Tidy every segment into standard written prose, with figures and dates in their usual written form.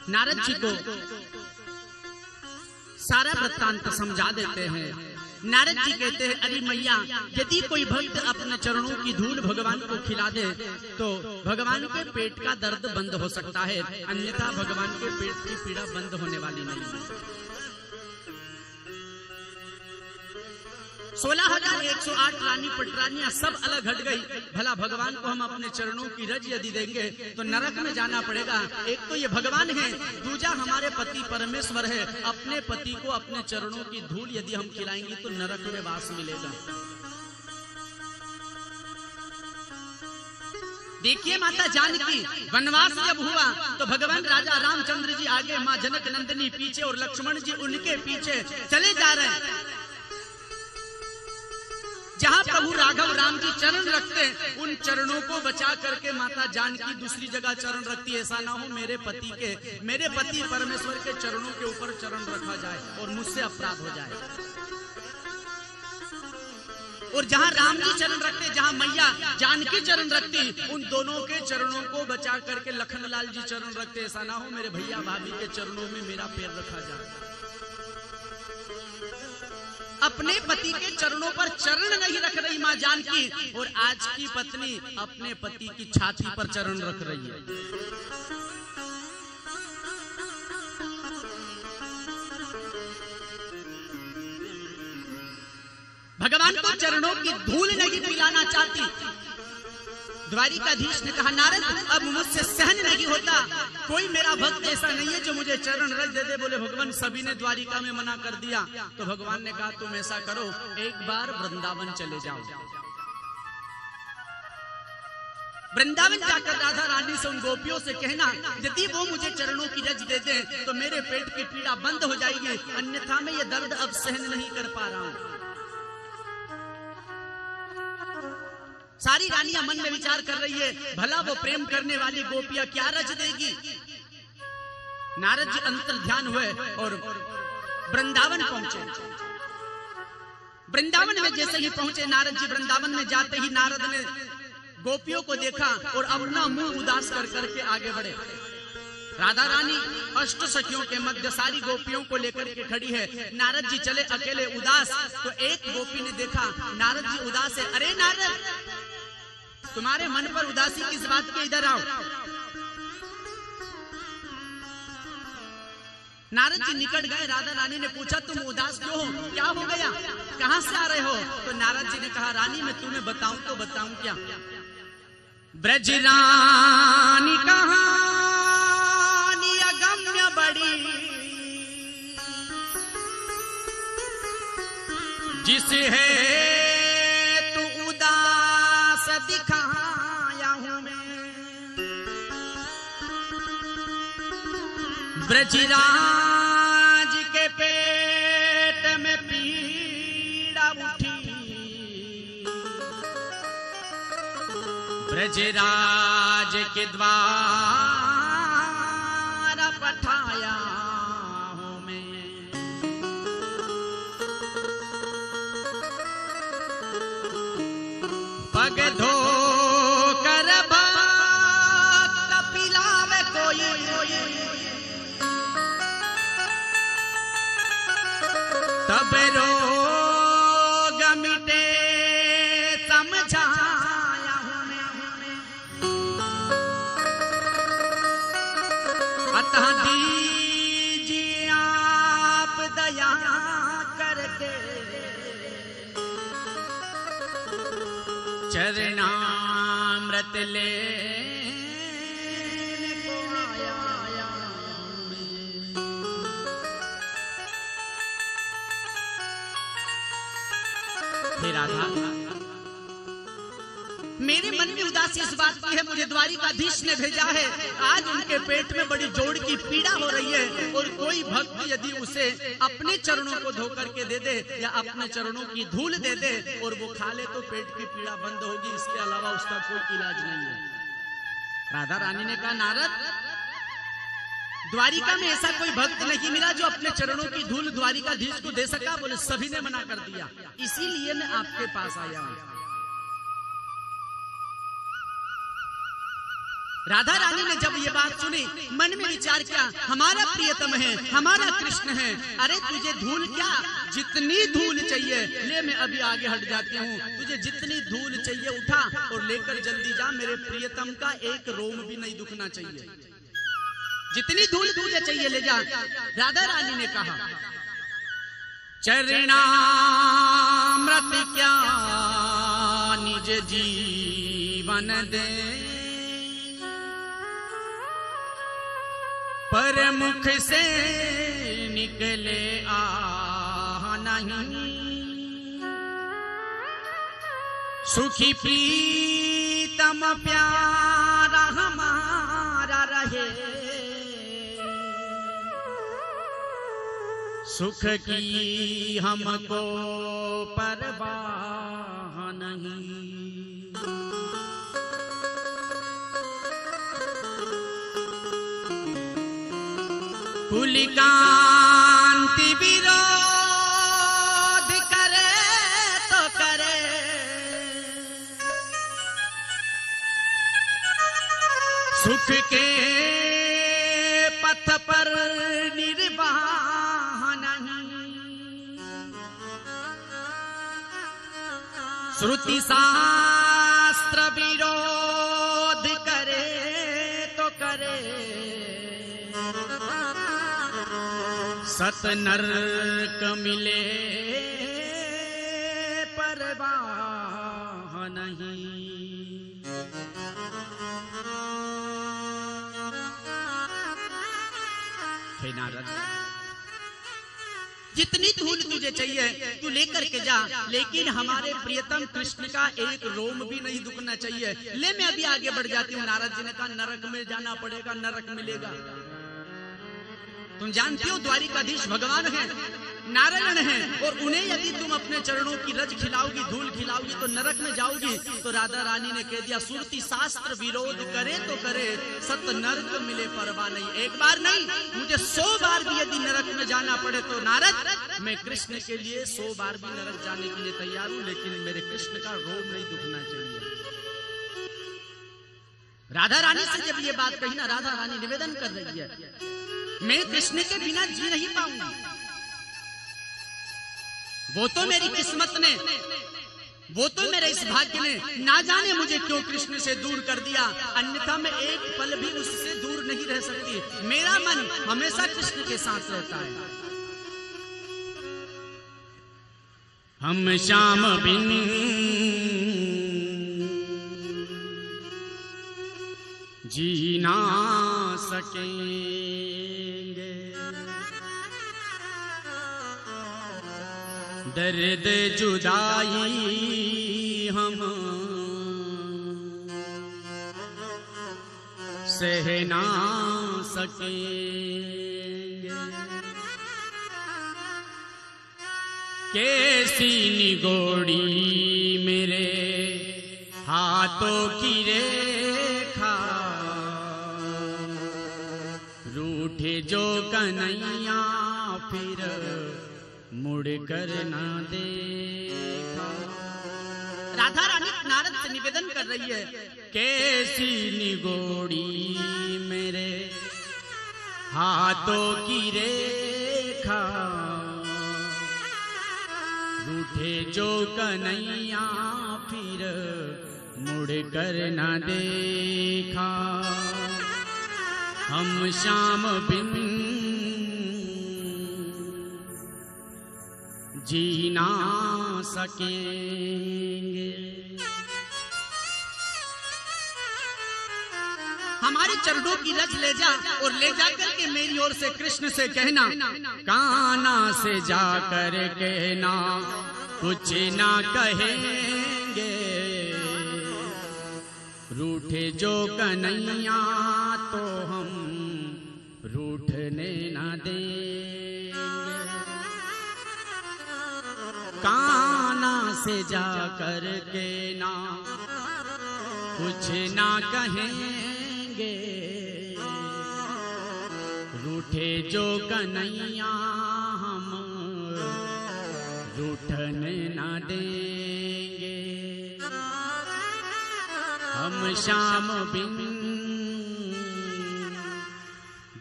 नारद जी को सारा वृत्तांत समझा देते हैं। नारद जी कहते हैं, अरे मैया, यदि कोई भक्त अपने चरणों की धूल भगवान को खिला दे तो भगवान के पेट का दर्द बंद हो सकता है, अन्यथा भगवान के पेट की पीड़ा बंद होने वाली नहीं है। 16,108 रानी पटरानियां सब अलग हट गई। भला भगवान को हम अपने चरणों की रज यदि देंगे तो नरक में जाना पड़ेगा। एक तो ये भगवान है, दूजा हमारे पति परमेश्वर है। अपने पति को अपने चरणों की धूल यदि हम खिलाएंगे तो नरक में वास मिलेगा। देखिए माता जानकी वनवास जब हुआ तो भगवान राजा रामचंद्र जी आगे, माँ जनक नंदिनी पीछे और लक्ष्मण जी उनके पीछे चले जा रहे हैं। जहाँ प्रभु राघव राम जी चरण रखते उन चरणों को बचा करके माता जानकी दूसरी जगह चरण रखती। ऐसा ना हो मेरे पति परमेश्वर के चरणों के ऊपर चरण रखा जाए और मुझसे अपराध हो जाए। और जहाँ राम जी चरण रखते, जहाँ मैया जानकी चरण रखती, उन दोनों के चरणों को बचा करके लखनलाल जी चरण रखते। ऐसा ना हो मेरे भैया भाभी के चरणों में मेरा पैर रखा जाए। अपने पति के चरणों पर चरण नहीं रख रही मां जानकी, और आज की पत्नी अपने पति की छाती पर चरण रख रही है। भगवान को चरणों की धूल नहीं पिलाना चाहती। द्वारिकाधीश ने कहा, नारद अब मुझसे सहन नहीं होता, कोई मेरा भक्त ऐसा नहीं है जो मुझे चरण रज दे दे। बोले भगवान सभी ने द्वारिका में मना कर दिया। तो भगवान ने कहा, तुम ऐसा करो, एक बार वृंदावन चले जाओ। वृंदावन जाकर राधा रानी से, उन गोपियों से कहना, यदि वो मुझे चरणों की रज दे दे तो मेरे पेट की पीड़ा बंद हो जाएगी, अन्यथा मैं ये दर्द अब सहन नहीं कर पा रहा हूं। सारी रानियां मन में विचार कर रही है, भला वो प्रेम करने वाली गोपियां क्या रज देगी। नारद जी अंतर ध्यान हुए और वृंदावन पहुंचे। वृंदावन में जैसे ही पहुंचे नारद जी, वृंदावन में जाते ही नारद ने गोपियों को देखा और अपना मुंह उदास कर करके आगे बढ़े। राधा रानी अष्ट सखियों के मध्य सारी गोपियों को लेकर के खड़ी है। नारद जी चले अकेले उदास, तो एक गोपी ने देखा नारद जी उदास है। अरे नारद, तुम्हारे मन पर उदासी किस बात की, इधर आओ। नारद जी निकट गए। राधा रानी ने पूछा, तुम उदास क्यों हो, क्या हो गया, कहां से आ रहे हो। तो नारद जी ने कहा, रानी मैं तुम्हें बताऊं तो बताऊं क्या। ब्रजरानी कहानी अगम्य बड़ी, जिसे है तू उदास दिखाया हूं मैं। ब्रजराज के पेट में पीड़ा उठी, ब्रजराज के द्वार पठाया हूं मैं। पग धो कर भक्त पिलावे कोई, तब रोग मिटे समझाया हूं मैं। अतः दीजिए आप दया करके, चरणामृत ले को आया मैं। हे राधा, मेरे मन में उदासी इस बात की है, मुझे द्वारिकाधीश ने भेजा है। आज उनके पेट में बड़ी जोड़ की पीड़ा हो रही है, और कोई भक्त यदि उसे अपने चरणों को धो करके दे दे या अपने चरणों की धूल दे दे और वो खा ले तो पेट की पीड़ा बंद होगी, इसके अलावा उसका कोई इलाज नहीं है। राधा रानी ने कहा, नारद द्वारिका में ऐसा कोई भक्त नहीं मिला जो अपने चरणों की धूल द्वारिकाधीश को दे सका। बोले सभी ने मना कर दिया, इसीलिए मैं आपके पास आया हूं। राधा रानी ने जब ये बात सुनी, मन में विचार विचार किया हमारा प्रियतम है, हमारा कृष्ण है। अरे तुझे धूल क्या, जितनी धूल चाहिए ले, मैं अभी आगे हट जाती हूँ, तुझे जितनी धूल चाहिए उठा और लेकर जल्दी जा, मेरे प्रियतम का एक रोम भी नहीं दुखना चाहिए, जितनी धूल तुझे चाहिए ले जा। राधा रानी ने कहा चरणामृत क्या निज जीवन दे, पर मुख से निकले आ नहीं, सुखी प्रीतम प्यारा हमारा रहे, सुख की हमको परवाह नहीं। कुलिकांति विरोध करे तो करे, सुख के पथ पर निर्वाह नहीं, श्रुति शास्त्र विरोध करे तो करे, सत नरक मिले परवाह नहीं। हे नारद, जितनी धूल तुझे चाहिए तू लेकर के जा, लेकिन हमारे प्रियतम कृष्ण का एक रोम भी नहीं दुखना चाहिए। ले मैं अभी आगे बढ़ जाती हूँ। नारद जी ने कहा नरक में जाना पड़ेगा, नरक मिलेगा। तुम जानते हो द्वारिकाधीश भगवान है, नारायण है, और उन्हें यदि तुम अपने चरणों की रज खिलाओगी, धूल खिलाओगी तो नरक में जाओगी। तो राधा रानी ने कह दिया सुरति शास्त्र विरोध करे तो करे, सत नरक मिले परवाह नहीं। एक बार नहीं, मुझे 100 बार भी यदि नरक में जाना पड़े तो नारद, मैं कृष्ण के लिए 100 बार भी नरक जाने के लिए तैयार हूं, लेकिन मेरे कृष्ण का रोम नहीं दुखना चाहिए। राधा रानी से जब ये बात कही ना, राधा रानी निवेदन कर रही है मैं कृष्ण के बिना जी नहीं पाऊंगी, वो तो मेरी किस्मत ने, वो तो मेरे इस भाग्य ने ना जाने मुझे क्यों कृष्ण से दूर कर दिया, अन्यथा मैं एक पल भी उससे दूर नहीं रह सकती। मेरा मन हमेशा कृष्ण के साथ रहता है। हम श्याम बिन जी ना सकेंगे, दर्द जुदाई हम सह ना सकेंगे, कैसी निगोड़ी मेरे हाथों की रेखा, रूठे जो कन्हैया फिर मुड़ कर ना देखा। राधा रानी नारद से निवेदन कर रही है कैसी निगोड़ी मेरे हाथों की रेखा, रूठे जो कन्हैया फिर मुड़ कर ना देखा। हम श्याम बिन जी ना सकेंगे। हमारे चरणों की रज ले जा और ले जाकर के मेरी ओर से कृष्ण से कहना, काना से जाकर कहना कुछ ना कहेंगे, रूठे जो कन्हैया तो हम रूठने ना देंगे। काना से जाकर के ना कुछ ना कहेंगे, रूठे जो कन्हैया हम रूठने ना देंगे। हम श्याम बिन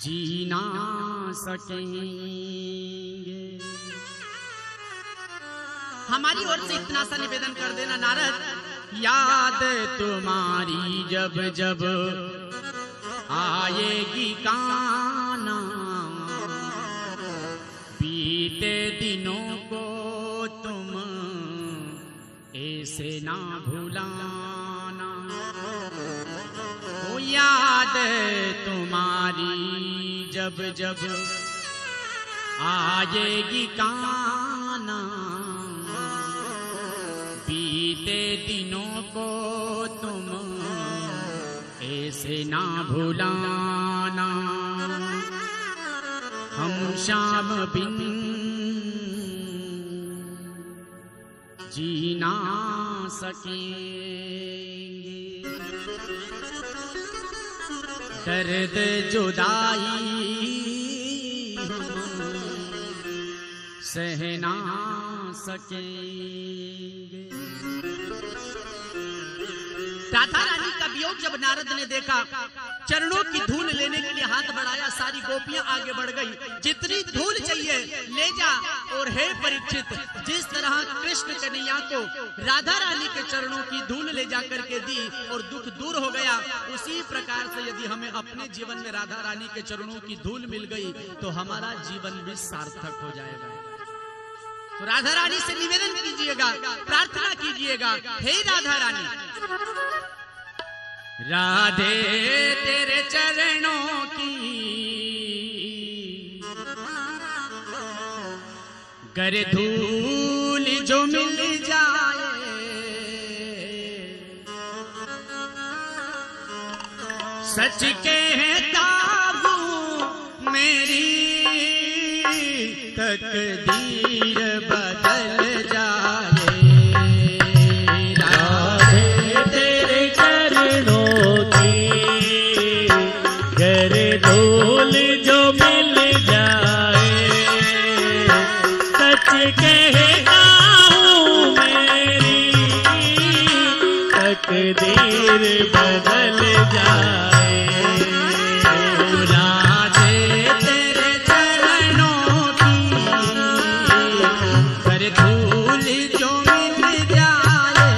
जी ना सकेंगे। हमारी ओर से इतना सा निवेदन कर देना नारद, याद तुम्हारी जब जब आएगी काना, बीते दिनों को तुम ऐसे ना भुलाना। ओ याद तुम्हारी जब जब आएगी काना, बीते दिनों को तुम ऐसे ना भुलाना। हम शाम बिन जी ना सकेंगे। दर्द जुदाई सह ना सकेंगे। राधा रानी का वियोग जब नारद ने देखा, चरणों की धूल लेने के लिए हाथ बढ़ाया, सारी गोपियां आगे बढ़ गई। जितनी धूल चाहिए ले जा। और हे परीक्षित, जिस तरह कृष्ण कन्हैया को राधा रानी के चरणों की धूल ले जाकर के दी और दुख दूर हो गया, उसी प्रकार से यदि हमें अपने जीवन में राधा रानी के चरणों की धूल मिल गई तो हमारा जीवन भी सार्थक हो जाएगा। तो राधा रानी से निवेदन कीजिएगा, प्रार्थना कीजिएगा, हे राधा रानी, राधे तेरे चरणों की कर धूल जो मिल जाए, सच कहता हूँ मेरी तकदीर बदल जाए। राधे तेरे चरणों की कर धूल जो मिल जाए, सच कहता हूँ मेरी तकदीर बदल जाए। राधे तेरे चरणों की कर धूल जो मिल जाए,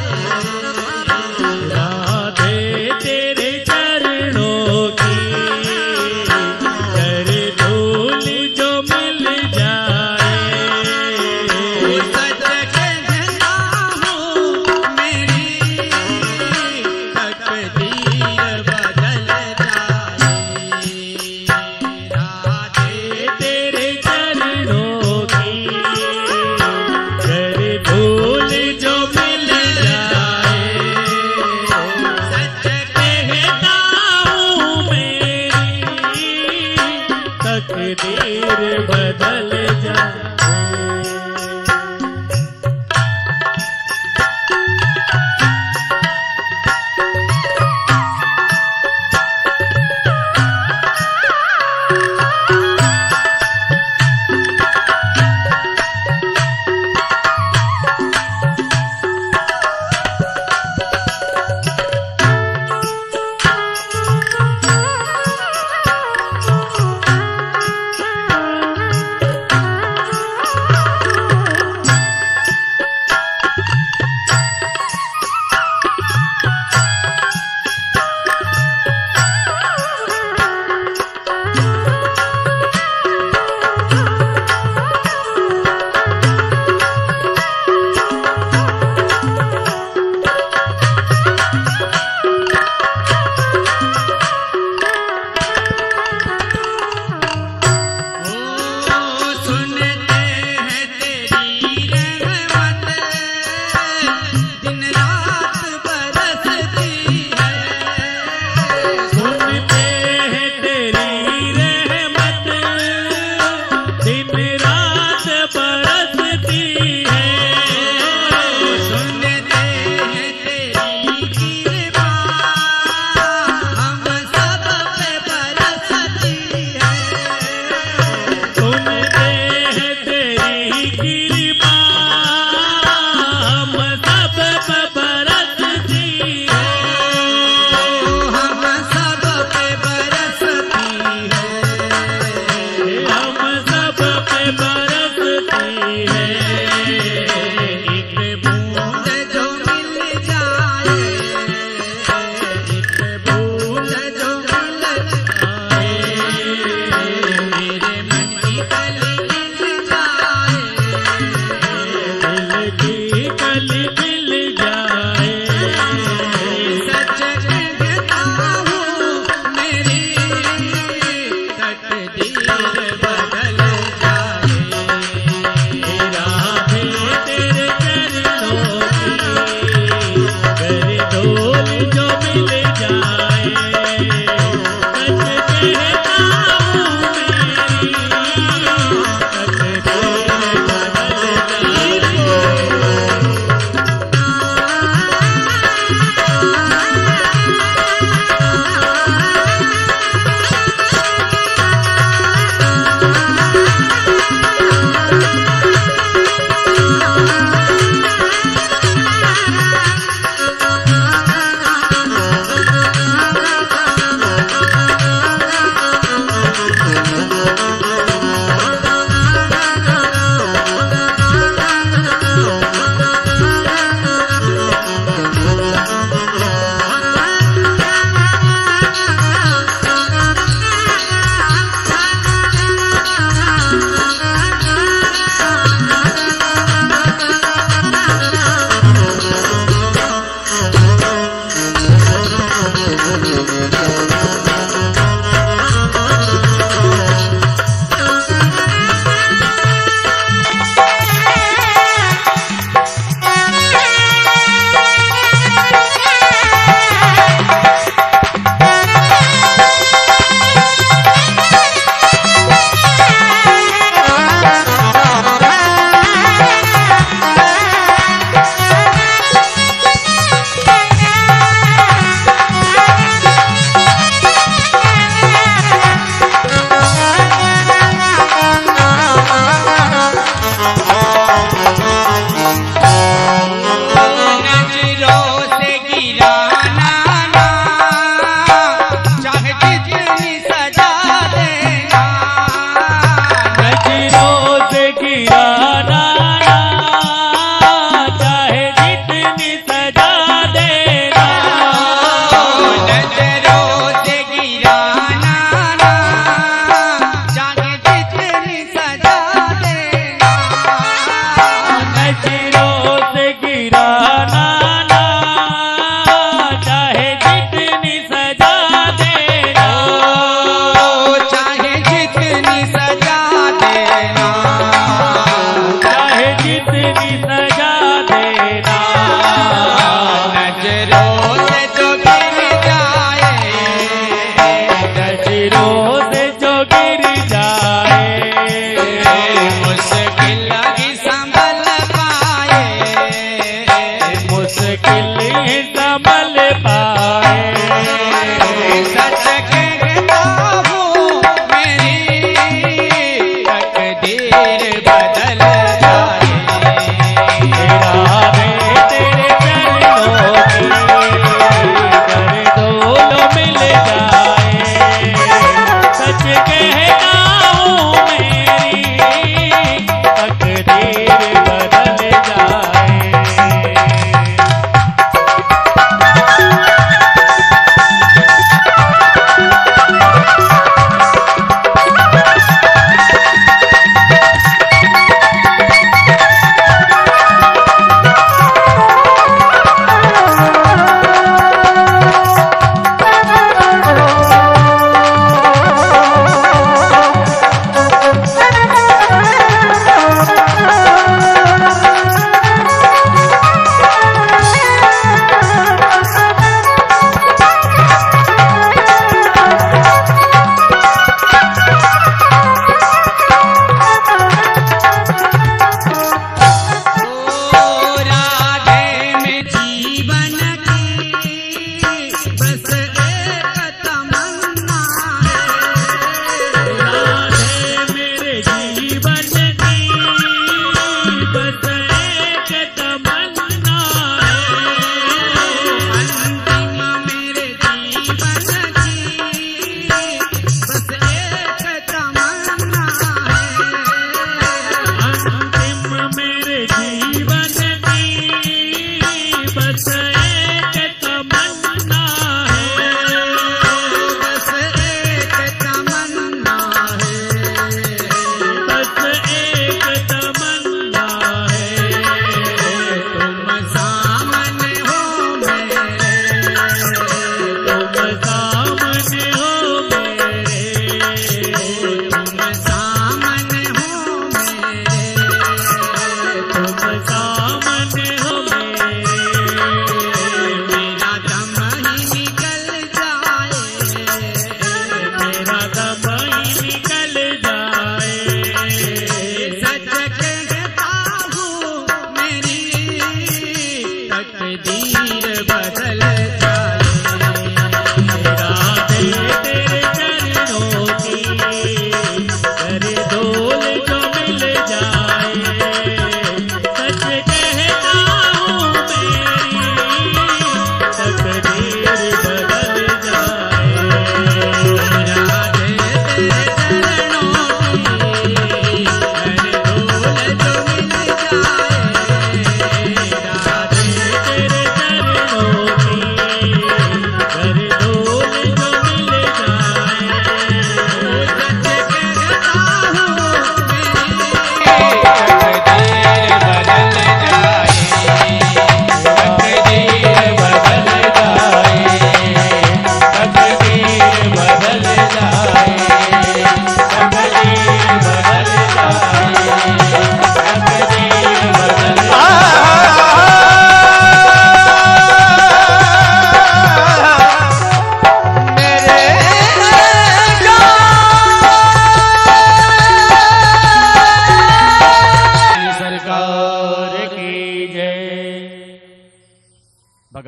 राधे तेरे चरणों की कर धूल जो मिल जाए। सच कहता हूँ मेरी तकदीर बदल जाए। राधे तेरे चरणों की कर धूल जो मिल जाए, सच कहता हूँ मेरी तकदीर बदल जाए।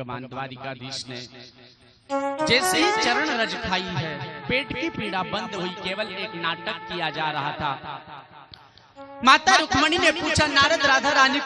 भगवान द्वारिकाधीश ने जैसे ही चरण रज खाई है, पेट की पीड़ा बंद हुई। केवल एक नाटक किया जा रहा था। माता रुक्मणी ने पूछा, नारद राधा रानी